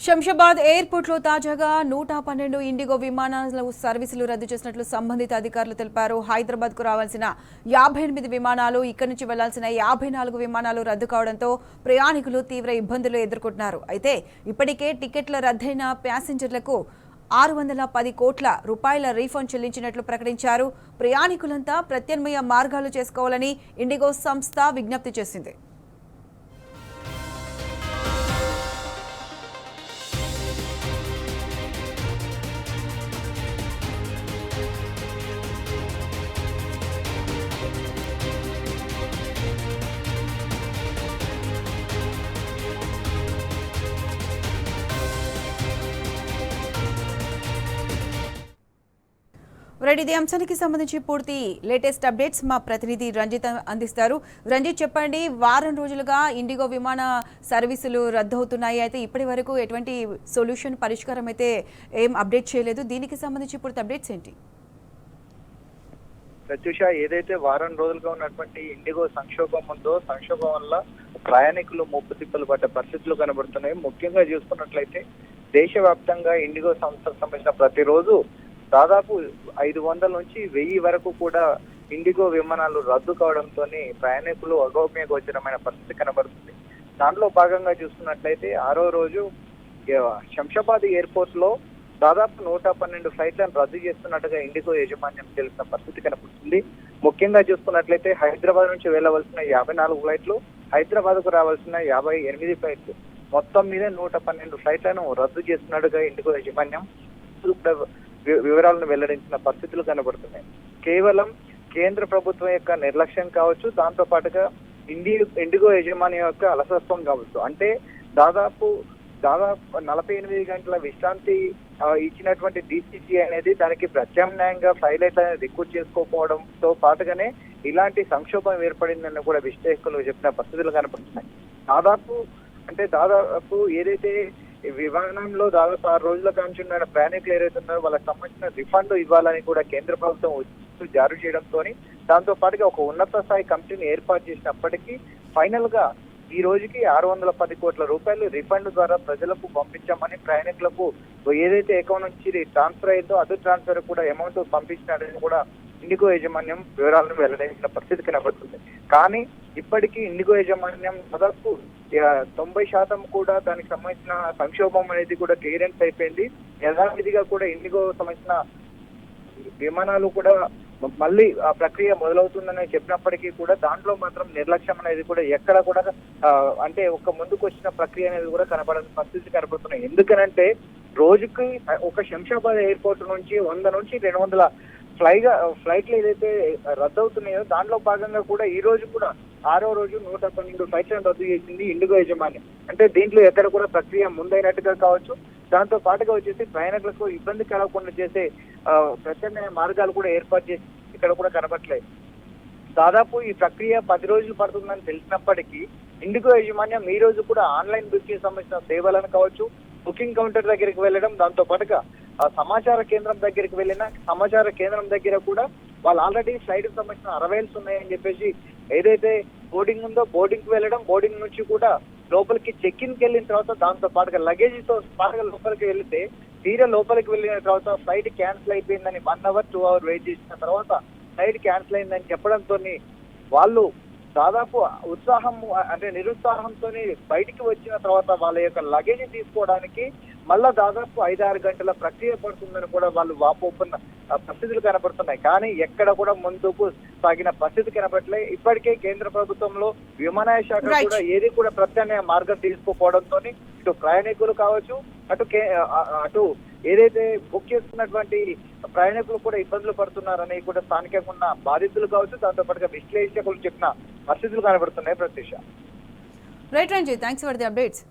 శంషాబాద్ ఎయిర్పోర్ట్లో తాజాగా 112 ఇండిగో విమానాల సర్వీసులు రద్దు చేసినట్లు సంబంధిత అధికారులు తెలిపారు. హైదరాబాద్కు రావాల్సిన 58 విమానాలు, ఇక్కడి నుంచి వెళ్లాల్సిన 54 విమానాలు రద్దు కావడంతో ప్రయాణికులు తీవ్ర ఇబ్బందులు ఎదుర్కొంటున్నారు. అయితే ఇప్పటికే టికెట్ల రద్దయిన ప్యాసింజర్లకు 610 కోట్ల రూపాయల రీఫండ్ చెల్లించినట్లు ప్రకటించారు. ప్రయాణికులంతా ప్రత్యామ్నాయ మార్గాలు చేసుకోవాలని ఇండిగో సంస్థ విజ్ఞప్తి చేసింది. ఇదే అంశానికి సంబంధించి పూర్తి లేటెస్ట్ అప్డేట్స్ మా ప్రతినిధి రంజిత్ అందిస్తారు. రంజిత్, చెప్పండి, వారం రోజులుగా ఇండిగో విమాన సర్వీసులు రద్దవుతున్నాయి. అయితే ఇప్పటి వరకు ఎటువంటి సొల్యూషన్ పరిష్కారం అయితే ఏం అప్డేట్ చేయలేదు. దీనికి సంబంధించి పూర్తి అప్డేట్స్ ఏంటి? ప్రత్యూష, ఏదైతే వారం రోజులుగా ఉన్నటువంటి ఇండిగో సంక్షోభం ఉందో, సంక్షోభం వల్ల ప్రయాణికులు ముప్పు తిప్పలు పడ్డ పరిస్థితులు కనబడుతున్నాయి. ముఖ్యంగా చూసుకున్నట్లయితే దేశవ్యాప్తంగా ఇండిగో సంస్థకు సంబంధించిన ప్రతిరోజు దాదాపు 500 నుంచి 1000 వరకు కూడా ఇండిగో విమానాలు రద్దు కావడంతో ప్రయాణికులు అగమ్య గోచరమైన పరిస్థితి కనబడుతుంది. దాంట్లో భాగంగా చూసుకున్నట్లయితే 6వ రోజు శంషాబాద్ ఎయిర్పోర్ట్ లో దాదాపు 112 ఫ్లైట్లను రద్దు చేస్తున్నట్టుగా ఇండిగో యాజమాన్యం తెలిసిన పరిస్థితి కనబడుతుంది. ముఖ్యంగా చూసుకున్నట్లయితే హైదరాబాద్ నుంచి వెళ్లవలసిన 54 ఫ్లైట్లు, హైదరాబాద్ కు రావాల్సిన 58 ఫ్లైట్లు, మొత్తం మీద 112 ఫ్లైట్లను రద్దు చేస్తున్నట్టుగా ఇండిగో యాజమాన్యం వివరాలను వెల్లడించిన పరిస్థితులు కనబడుతున్నాయి. కేవలం కేంద్ర ప్రభుత్వం యొక్క నిర్లక్ష్యం కావచ్చు, దాంతో పాటుగా ఇండిగో యాజమాన్యం యొక్క అలసత్వం కావచ్చు. అంటే దాదాపు 48 గంటల విశ్రాంతి ఇచ్చినటువంటి DCC అనేది దానికి ప్రత్యామ్నాయంగా ఫ్లైట్ అనేది రిక్రూట్ చేసుకోకపోవడంతో పాటుగానే ఇలాంటి సంక్షోభం ఏర్పడిందని కూడా విశ్లేషకులు చెప్పిన పరిస్థితులు కనపడుతున్నాయి. దాదాపు ఏదైతే విమానంలో దాదాపు 6 రోజుల కాంచి ఉన్న ప్రయాణికులు ఏదైతే ఉన్నారో వాళ్ళకి సంబంధించిన రిఫండ్ ఇవ్వాలని కూడా కేంద్ర ప్రభుత్వం జారీ చేయడంతో దాంతో పాటుగా ఒక ఉన్నత స్థాయి కమిటీని ఏర్పాటు చేసినప్పటికీ ఫైనల్ గా ఈ రోజుకి 610 కోట్ల రూపాయలు రిఫండ్ ద్వారా ప్రజలకు పంపించామని, ప్రయాణికులకు ఏదైతే అకౌంట్ నుంచి ట్రాన్స్ఫర్ అయిందో అదే ట్రాన్స్ఫర్ కూడా అమౌంట్ పంపించినట్టు కూడా ఇండిగో యాజమాన్యం వివరాలను వెల్లడించిన పరిస్థితి కనబడుతుంది. కానీ ఇప్పటికీ ఇండిగో యాజమాన్యం దాదాపు 90% కూడా దానికి సంబంధించిన సంక్షోభం అనేది కూడా క్లియరెన్స్ అయిపోయింది. యథావిధిగా కూడా ఇండిగో సంబంధించిన విమానాలు కూడా మళ్ళీ ఆ ప్రక్రియ మొదలవుతుందని చెప్పినప్పటికీ కూడా దాంట్లో మాత్రం నిర్లక్ష్యం అనేది కూడా ఎక్కడ కూడా అంటే ఒక ముందుకు వచ్చిన ప్రక్రియ అనేది కూడా కనబడని పరిస్థితి కనబడుతున్నాయి. ఎందుకనంటే రోజుకి ఒక శంషాబాద్ ఎయిర్పోర్ట్ నుంచి 100 నుంచి 200 ఫ్లైట్లు ఏదైతే రద్దు అవుతున్నాయో దాంట్లో భాగంగా కూడా ఈ రోజు కూడా 6వ రోజు 112 ఫ్లైట్లను రద్దు చేసింది ఇండిగో యాజమాన్యం. అంటే దీంట్లో ఎక్కడ కూడా ప్రక్రియ ముందైనట్టుగా కావచ్చు, దాంతో పాటుగా వచ్చేసి ప్రయాణికులకు ఇబ్బంది కలగకుండా చేసే ప్రత్యామ్నాయ మార్గాలు కూడా ఏర్పాటు చేసి ఇక్కడ కూడా కనబడలేదు. దాదాపు ఈ ప్రక్రియ 10 రోజులు పడుతుందని తెలిసినప్పటికీ ఇండిగో యాజమాన్యం ఈ రోజు కూడా ఆన్లైన్ బుకింగ్ సంబంధించిన సేవలను కావచ్చు, బుకింగ్ కౌంటర్ దగ్గరికి వెళ్ళడం, దాంతో పాటుగా సమాచార కేంద్రం దగ్గరికి వెళ్ళిన సమాచార కేంద్రం దగ్గర కూడా వాళ్ళు ఆల్రెడీ ఫ్లైట్ కి సంబంధించిన అరైవల్స్ ఉన్నాయని చెప్పేసి ఏదైతే బోర్డింగ్ ఉందో బోర్డింగ్ కి వెళ్ళడం, బోర్డింగ్ నుంచి కూడా లోపలికి చెక్ ఇన్ కి వెళ్ళిన తర్వాత దాంతో పాటుగా లగేజ్ తో పాటుగా లోపలికి వెళ్తే తీరా లోపలికి వెళ్ళిన తర్వాత ఫ్లైట్ క్యాన్సిల్ అయిపోయిందని 1 అవర్ 2 అవర్ వెయిట్ చేసిన తర్వాత ఫ్లైట్ క్యాన్సిల్ అయిందని చెప్పడంతో వాళ్ళు దాదాపు ఉత్సాహం అంటే నిరుత్సాహంతో బయటికి వచ్చిన తర్వాత వాళ్ళ యొక్క లగేజ్ తీసుకోవడానికి మళ్ళా దాదాపు 5-6 గంటల ప్రక్రియ పడుతుందని కూడా వాళ్ళు వాపోతున్న పరిస్థితులు కనపడుతున్నాయి. కానీ ఎక్కడ కూడా ముందుకు సాగిన పరిస్థితి కనపడలే. ఇప్పటికే కేంద్ర ప్రభుత్వంలో విమానయాన శాఖ కూడా ఏది కూడా ప్రత్యామ్నాయ మార్గం తీసుకోకపోవడంతో ఇటు ప్రయాణికులు కావచ్చు, అటు ఏదైతే బుక్ చేసుకున్నటువంటి ప్రయాణికులు కూడా ఇబ్బందులు పడుతున్నారని కూడా స్థానికంగా ఉన్న బాధితులు కావచ్చు, దాంతో పాటుగా విశ్లేషకులు చెప్పిన పరిస్థితులు కనబడుతున్నాయి. Pratyusha. Right Ranjith, thanks for the updates.